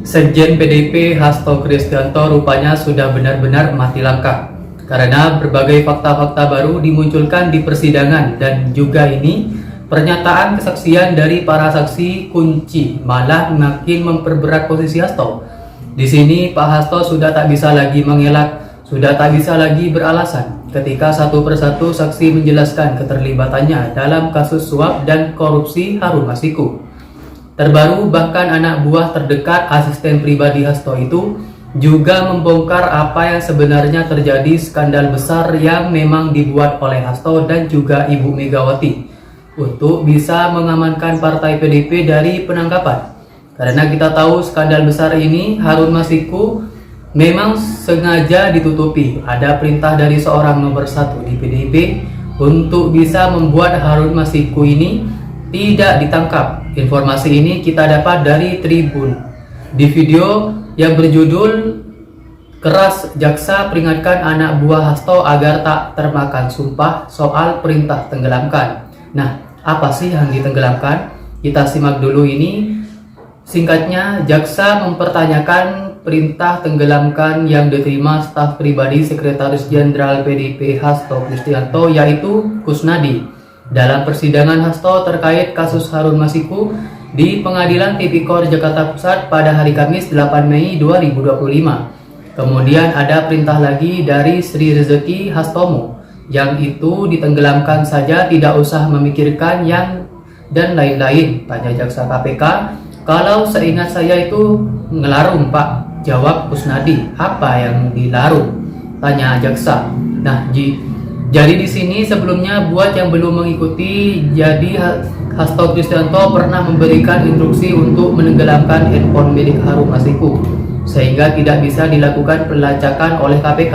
Sekjen PDIP Hasto Kristianto rupanya sudah benar-benar mati langkah karena berbagai fakta-fakta baru dimunculkan di persidangan, dan juga ini pernyataan kesaksian dari para saksi kunci malah makin memperberat posisi Hasto. Di sini Pak Hasto sudah tak bisa lagi mengelak, sudah tak bisa lagi beralasan ketika satu persatu saksi menjelaskan keterlibatannya dalam kasus suap dan korupsi Harun Masiku. Terbaru, bahkan anak buah terdekat asisten pribadi Hasto itu juga membongkar apa yang sebenarnya terjadi, skandal besar yang memang dibuat oleh Hasto dan juga Ibu Megawati untuk bisa mengamankan partai PDIP dari penangkapan. Karena kita tahu skandal besar ini Harun Masiku memang sengaja ditutupi. Ada perintah dari seorang nomor satu di PDIP untuk bisa membuat Harun Masiku ini tidak ditangkap. Informasi ini kita dapat dari Tribun. Di video yang berjudul "Keras Jaksa Peringatkan Anak Buah Hasto Agar Tak Termakan Sumpah Soal Perintah Tenggelamkan." Nah, apa sih yang ditenggelamkan? Kita simak dulu ini. Singkatnya, jaksa mempertanyakan perintah tenggelamkan yang diterima staf pribadi Sekretaris Jenderal PDIP Hasto Kristianto, yaitu Kusnadi, dalam persidangan Hasto terkait kasus Harun Masiku di Pengadilan Tipikor Jakarta Pusat pada hari Kamis 8 Mei 2025. Kemudian ada perintah lagi dari Sri Rezeki Hastomo, yang itu ditenggelamkan saja, tidak usah memikirkan yang dan lain-lain. Tanya jaksa KPK. Kalau seingat saya itu ngelarung, Pak, jawab Kusnadi. Apa yang dilarung? Tanya jaksa. Nah, jadi di sini sebelumnya buat yang belum mengikuti, jadi Hasto Kristianto pernah memberikan instruksi untuk menenggelamkan handphone milik Harun Masiku sehingga tidak bisa dilakukan pelacakan oleh KPK.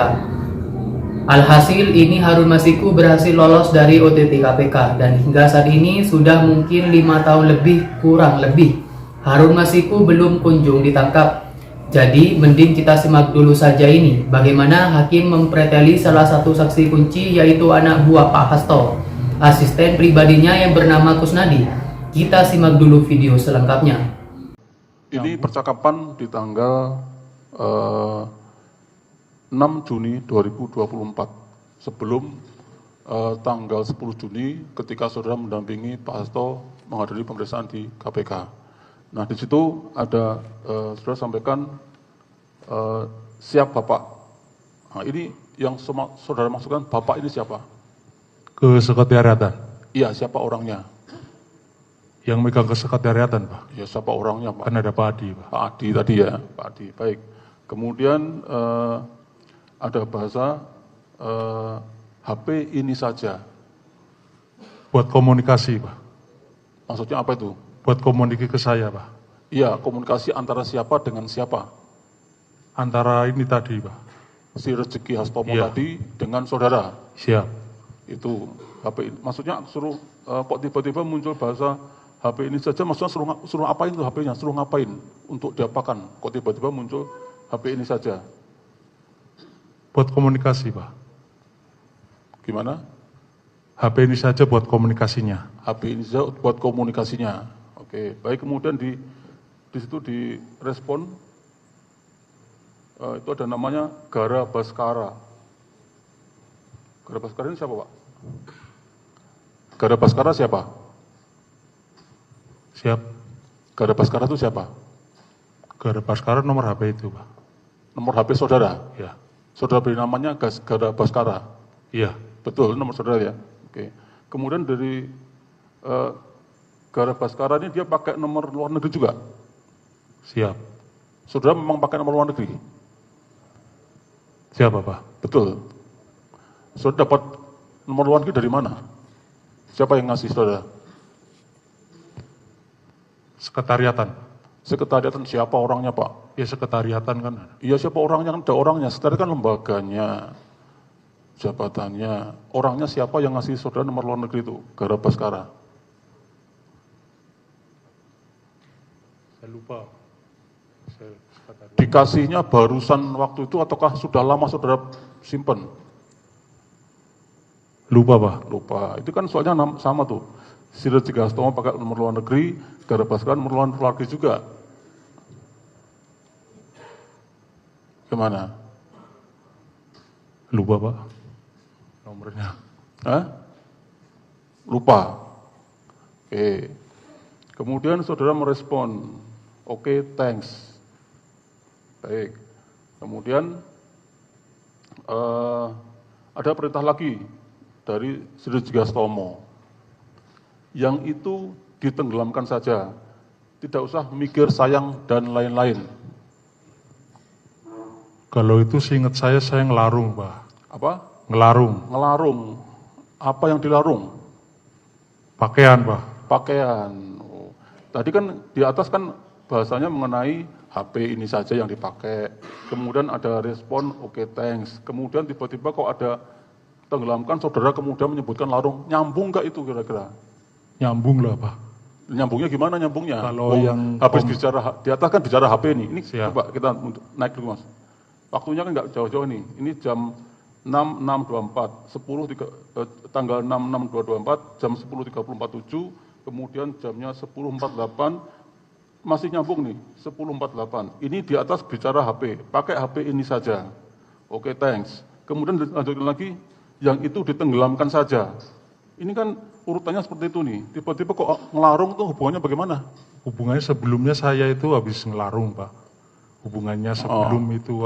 Alhasil ini Harun Masiku berhasil lolos dari OTT KPK, dan hingga saat ini sudah mungkin 5 tahun lebih, kurang lebih Harun Masiku belum kunjung ditangkap. Jadi mending kita simak dulu saja ini bagaimana hakim mempreteli salah satu saksi kunci, yaitu anak buah Pak Hasto, asisten pribadinya yang bernama Kusnadi. Kita simak dulu video selengkapnya. Ini percakapan di tanggal 6 Juni 2024 sebelum tanggal 10 Juni ketika saudara mendampingi Pak Hasto menghadiri pemeriksaan di KPK. Nah, di situ ada saudara sampaikan siap Bapak. Nah, ini yang saudara maksudkan Bapak ini siapa? Kesekretariatan. Iya, siapa orangnya? Yang megang kesekretariatan, Pak. Ya, siapa orangnya, Pak? Kan ada Pak Adi, Pak. Pak Adi tadi ya, Pak Adi. Baik. Kemudian ada bahasa HP ini saja. Buat komunikasi, Pak. Maksudnya apa itu? Buat komunikasi ke saya, Pak. Iya, komunikasi antara siapa dengan siapa? Antara ini tadi, Pak. Si Rezeki Hastomo Iya. tadi dengan saudara. Siap. Itu HP. Maksudnya suruh kok tiba-tiba muncul bahasa HP ini saja, maksudnya suruh apain tuh HP-nya? Suruh ngapain untuk diapakan? Kok tiba-tiba muncul HP ini saja? Buat komunikasi, Pak. Gimana? HP ini saja buat komunikasinya. HP ini saja buat komunikasinya. Oke, baik. Kemudian di situ direspon itu ada namanya Gara Baskara. Gara Baskara ini siapa, Pak? Gara Baskara siapa? Siap. Gara Baskara itu siapa? Gara Baskara nomor HP itu, Pak. Nomor HP saudara? Ya. Saudara beri namanya Gara Baskara? Iya. Betul, nomor saudara ya? Oke. Kemudian dari Gara Baskara ini dia pakai nomor luar negeri juga? Siap. Saudara memang pakai nomor luar negeri? Siapa, Pak? Betul. Saudara dapat nomor luar negeri dari mana? Siapa yang ngasih saudara? Sekretariatan. Sekretariatan siapa orangnya, Pak? Ya, sekretariatan kan. Iya, siapa orangnya? Kan ada orangnya. Sekretariat kan lembaganya, jabatannya. Orangnya siapa yang ngasih saudara nomor luar negeri itu? Gara Baskara. Saya lupa. Dikasihnya barusan waktu itu ataukah sudah lama saudara simpen? Lupa, Pak. Lupa. Itu kan soalnya sama tuh. Si Rezeki Hastomo pakai nomor luar negeri, Gara Baskara nomor luar negeri juga. Gimana? Lupa Pak nomornya. Hah? Lupa. Oke. Kemudian saudara merespon, oke, thanks. Baik. Kemudian ada perintah lagi dari Srijigastomo. Yang itu ditenggelamkan saja. Tidak usah mikir sayang dan lain-lain. Kalau itu seingat saya ngelarung Pak. Apa? Ngelarung. Ngelarung. Apa yang dilarung? Pakaian Pak. Pakaian. Oh. Tadi kan di atas kan bahasanya mengenai HP ini saja yang dipakai. Kemudian ada respon, oke, thanks. Kemudian tiba-tiba kok ada tenggelamkan, saudara kemudian menyebutkan larung. Nyambung nggak itu kira-kira? Nyambung lah Pak. Nyambungnya gimana nyambungnya? Kalau yang habis bicara, di atas kan bicara HP nih. Ini Siap. coba kita naik dulu Mas. Waktunya kan nggak jauh-jauh nih. Ini jam 6.624, tanggal 6.6.2024, jam 10.34.7, kemudian jamnya 10.48, masih nyambung nih, 10.48. Ini di atas bicara HP, pakai HP ini saja. Oke, thanks. Kemudian lanjutkan lagi, yang itu ditenggelamkan saja. Ini kan urutannya seperti itu nih. Tiba-tiba kok ngelarung tuh hubungannya bagaimana? Hubungannya sebelumnya saya itu habis ngelarung Pak. Hubungannya sebelum itu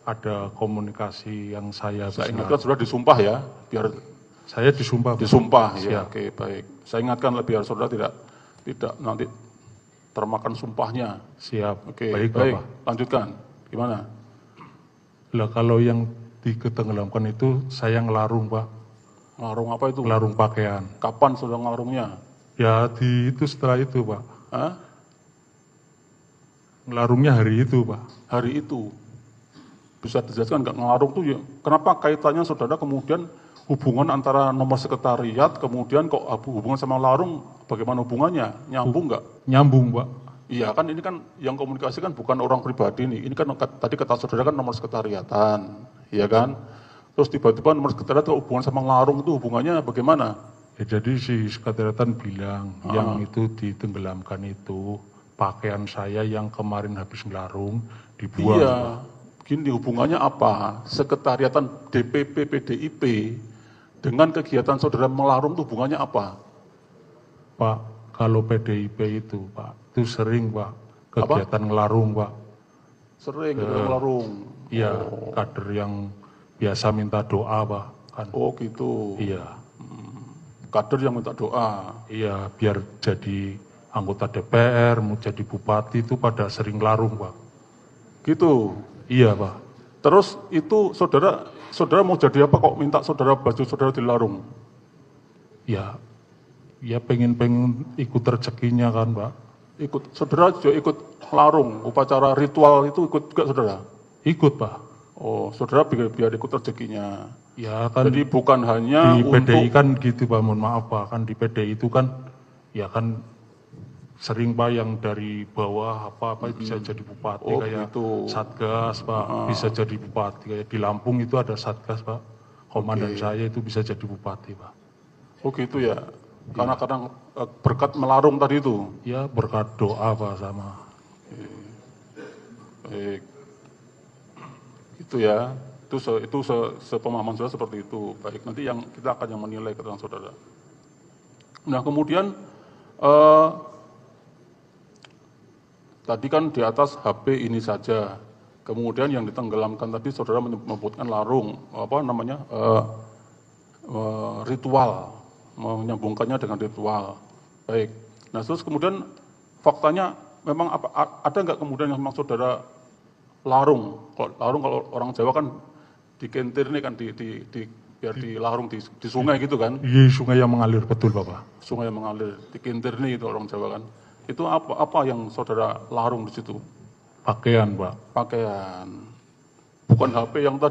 ada komunikasi yang saya Saya ingatkan sudah disumpah ya, biar saya disumpah. disumpah Siap. ya. Oke, baik. Saya ingatkan biar saudara tidak nanti termakan sumpahnya. Siap. Oke, Baik baik. Bapak. Lanjutkan. Gimana? Lah kalau yang ditenggelamkan itu saya ngelarung Pak. Ngelarung apa itu? Ngelarung pakaian. Kapan saudara ngelarungnya? Ya itu setelah itu Pak. Hah? Ngelarungnya hari itu Pak. Hari itu. Bisa dijelaskan nggak ngelarung tuh ya? Kenapa kaitannya saudara kemudian hubungan antara nomor sekretariat kemudian kok hubungan sama larung bagaimana hubungannya? Nyambung nggak? Nyambung Pak. Iya kan ini kan yang komunikasi kan bukan orang pribadi nih. Ini kan tadi kata saudara kan nomor sekretariatan, iya kan? Terus tiba-tiba nomor sekretariat hubungan sama larung itu hubungannya bagaimana? Ya, jadi si sekretariatan bilang yang itu ditenggelamkan itu pakaian saya yang kemarin habis ngelarung dibuang. Iya, Pak. gini hubungannya apa? Sekretariatan DPP PDIP dengan kegiatan saudara melarung itu hubungannya apa? Pak, kalau PDIP itu Pak, itu sering Pak kegiatan ngelarung Pak. Sering melarung. Iya, kader yang biasa minta doa Pak. Kan. Oh gitu. Iya. Kader yang minta doa. Iya, biar jadi anggota DPR, mau jadi bupati itu pada sering larung Pak. Gitu. Iya Pak. Terus itu saudara mau jadi apa kok minta saudara baju saudara dilarung? Ya pengen ikut rezekinya kan Pak. Saudara juga ikut larung, upacara ritual itu ikut juga saudara? Ikut Pak. Oh, saudara biar ikut rezekinya. Ya kan. Jadi bukan hanya di PDI untuk kan gitu Pak, mohon maaf Pak, kan di PDI itu kan ya kan sering Pak yang dari bawah apa bisa jadi bupati kayak gitu. Satgas Pak, bisa jadi bupati kayak di Lampung itu ada Satgas Pak, komandan saya itu bisa jadi bupati Pak. Oh gitu ya, karena kadang berkat melarung tadi itu. Ya berkat doa Pak sama. Baik, gitu ya. Itu sepemahaman saudara seperti itu. Baik, nanti kita akan yang menilai keterangan saudara. Nah kemudian tadi kan di atas HP ini saja. Kemudian yang ditenggelamkan tadi saudara menyebutkan larung, ritual, menyambungkannya dengan ritual. Baik. Nah terus kemudian faktanya memang ada nggak kemudian yang memang saudara larung? Kalau orang Jawa kan dikentir nih kan biar dilarung di sungai gitu kan? Iya sungai yang mengalir betul Bapak. Sungai yang mengalir, dikentir nih itu orang Jawa kan? Itu apa yang saudara larung di situ? Pakaian Pak. Pakaian. Bukan HP yang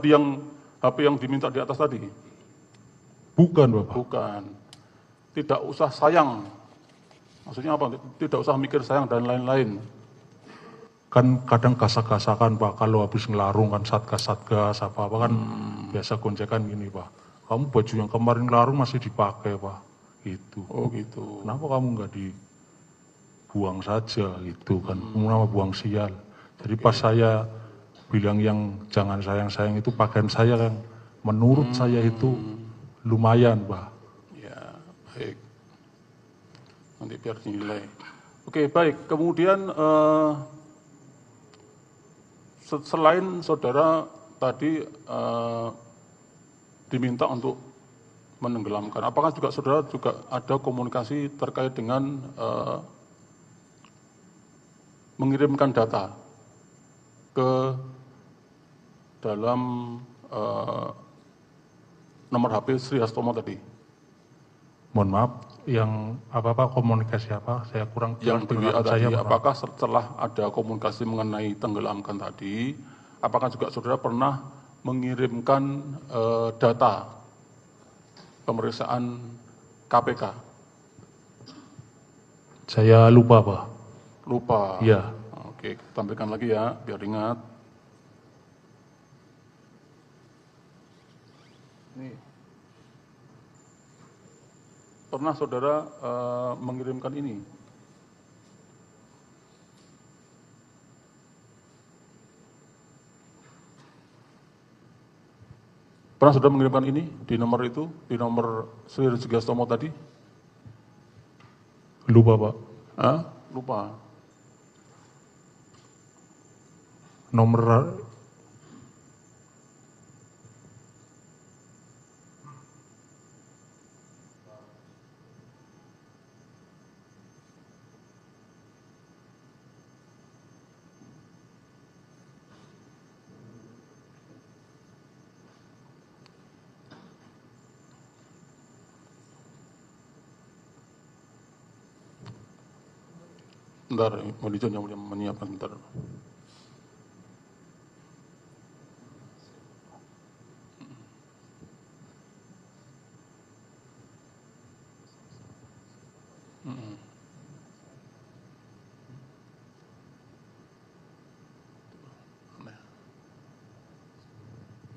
diminta di atas tadi. Bukan Bapak. Bukan. Tidak usah sayang. Maksudnya apa? Tidak usah mikir sayang dan lain-lain. Kan kadang gasak-gasakan Pak, kalau habis ngelarung kan satgas apa-apa kan biasa gonjekan gini Pak. Kamu baju yang kemarin ngelarung masih dipakai Pak. Gitu. Oh gitu. Kenapa kamu nggak dibuang saja gitu kan? Nama buang sial. Jadi pas saya bilang yang jangan sayang-sayang itu pakaian saya yang menurut saya itu lumayan, Pak. Ya, baik. Nanti biar dinilai. Oke, baik. Kemudian selain saudara tadi diminta untuk menenggelamkan, apakah juga saudara juga ada komunikasi terkait dengan mengirimkan data ke dalam nomor HP Sri Hastomo tadi? Mohon maaf, yang apa komunikasi apa? Saya kurang Yang di WA penjelasan tadi, Pak. apakah setelah ada komunikasi mengenai tenggelamkan tadi, apakah juga saudara pernah mengirimkan data pemeriksaan KPK? Saya lupa, Pak. Lupa. Iya. Oke, tampilkan lagi ya, biar ingat. Nih. Pernah saudara mengirimkan ini? Pernah saudara mengirimkan ini di nomor itu, di nomor Sri Rizky Hastomo tadi? Lupa, Pak. Hah? Lupa. Nomor Bentar, Monitor yang menyiapkan bentar.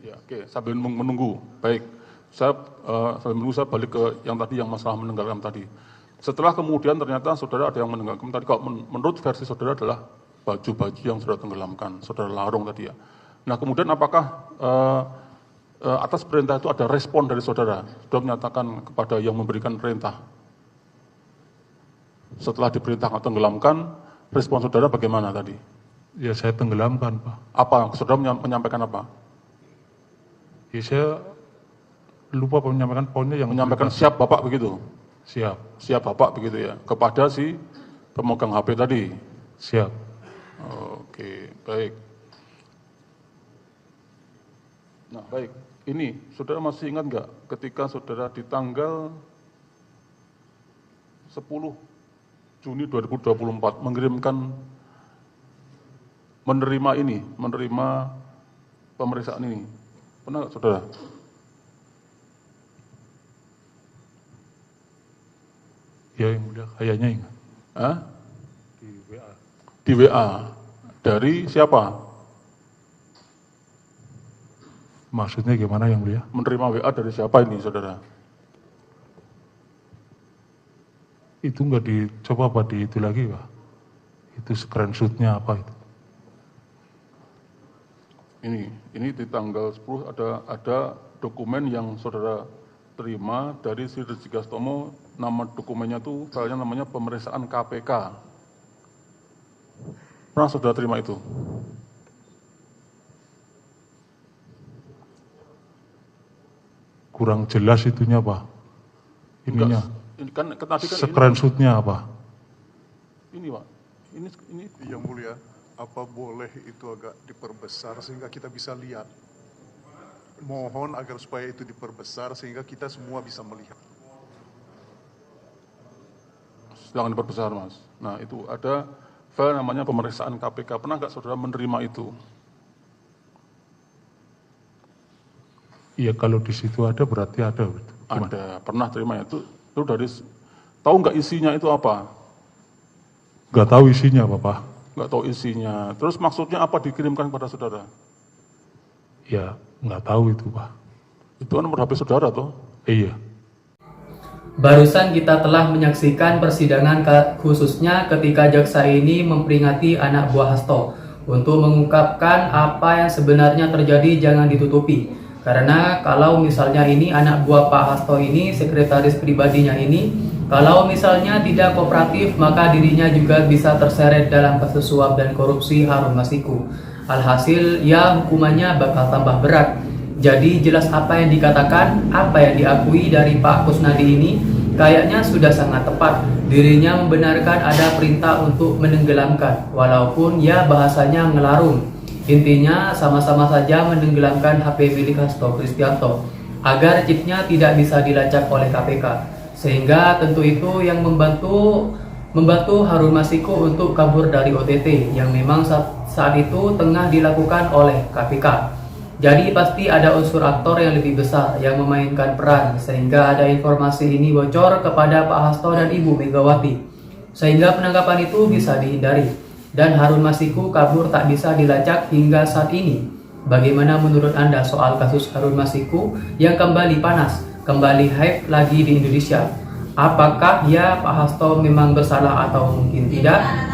Ya, oke, sambil menunggu. Baik, saya sambil menunggu saya balik ke yang tadi, yang masalah menenggelamkan tadi. Setelah kemudian ternyata saudara ada yang menenggelamkan tadi, kalau menurut versi saudara adalah baju-baju yang saudara tenggelamkan, saudara larung tadi ya. Nah kemudian apakah atas perintah itu ada respon dari saudara? Sudah menyatakan kepada yang memberikan perintah. Setelah diperintahkan tenggelamkan, respon saudara bagaimana tadi? ya saya tenggelamkan, Pak. Apa? Saudara menyampaikan apa? Ya saya lupa menyampaikan poinnya yang Menyampaikan siap Bapak begitu? siap, Siap Bapak begitu ya, kepada si pemegang HP tadi. siap. Oke, baik. Nah baik, ini saudara masih ingat nggak ketika saudara di tanggal 10 Juni 2024 mengirimkan, menerima pemeriksaan ini, pernah nggak saudara? Ya yang mulia, kayaknya ingat. Hah? Di WA. Di WA dari siapa? Maksudnya gimana yang mulia? Menerima WA dari siapa ini saudara? Itu nggak dicoba apa di itu lagi, Pak? Itu screenshotnya apa itu? Ini di tanggal 10 ada dokumen yang saudara terima dari Sri Rizky Hastomo. Nama dokumennya itu filenya namanya pemeriksaan KPK. Pernah saudara terima itu? Kurang jelas itunya, Pak. Ininya. Ini kan tadi kan Screenshotnya apa? ini Pak. Ini Yang mulia, apa boleh itu agak diperbesar sehingga kita bisa lihat? Mohon agar supaya itu diperbesar sehingga kita semua bisa melihat. jangan diperbesar Mas. Nah itu ada file namanya pemeriksaan KPK. Pernah nggak saudara menerima itu? Iya kalau di situ ada berarti ada. Gimana? Ada, pernah terima itu dari, tahu nggak isinya itu apa? Nggak tahu isinya, Bapak. Nggak tahu isinya. Terus maksudnya apa dikirimkan kepada saudara? Ya nggak tahu itu, Pak. Itu kan nomor HP saudara toh? Iya. Barusan kita telah menyaksikan persidangan khususnya ketika jaksa ini memperingati anak buah Hasto untuk mengungkapkan apa yang sebenarnya terjadi jangan ditutupi. Karena kalau misalnya ini anak buah Pak Hasto ini, sekretaris pribadinya ini, kalau misalnya tidak kooperatif, maka dirinya juga bisa terseret dalam kasus suap dan korupsi Harun Masiku. Alhasil ya hukumannya bakal tambah berat. Jadi jelas apa yang dikatakan, apa yang diakui dari Pak Kusnadi ini kayaknya sudah sangat tepat. Dirinya membenarkan ada perintah untuk menenggelamkan, walaupun ya bahasanya ngelarung. Intinya sama-sama saja menenggelamkan HP milik Hasto Kristianto agar chipnya tidak bisa dilacak oleh KPK. Sehingga tentu itu yang membantu Harun Masiku untuk kabur dari OTT yang memang saat itu tengah dilakukan oleh KPK. Jadi pasti ada unsur aktor yang lebih besar yang memainkan peran sehingga ada informasi ini bocor kepada Pak Hasto dan Ibu Megawati sehingga penangkapan itu bisa dihindari dan Harun Masiku kabur tak bisa dilacak hingga saat ini. Bagaimana menurut Anda soal kasus Harun Masiku yang kembali panas, kembali hype lagi di Indonesia? Apakah ya Pak Hasto memang bersalah atau mungkin tidak?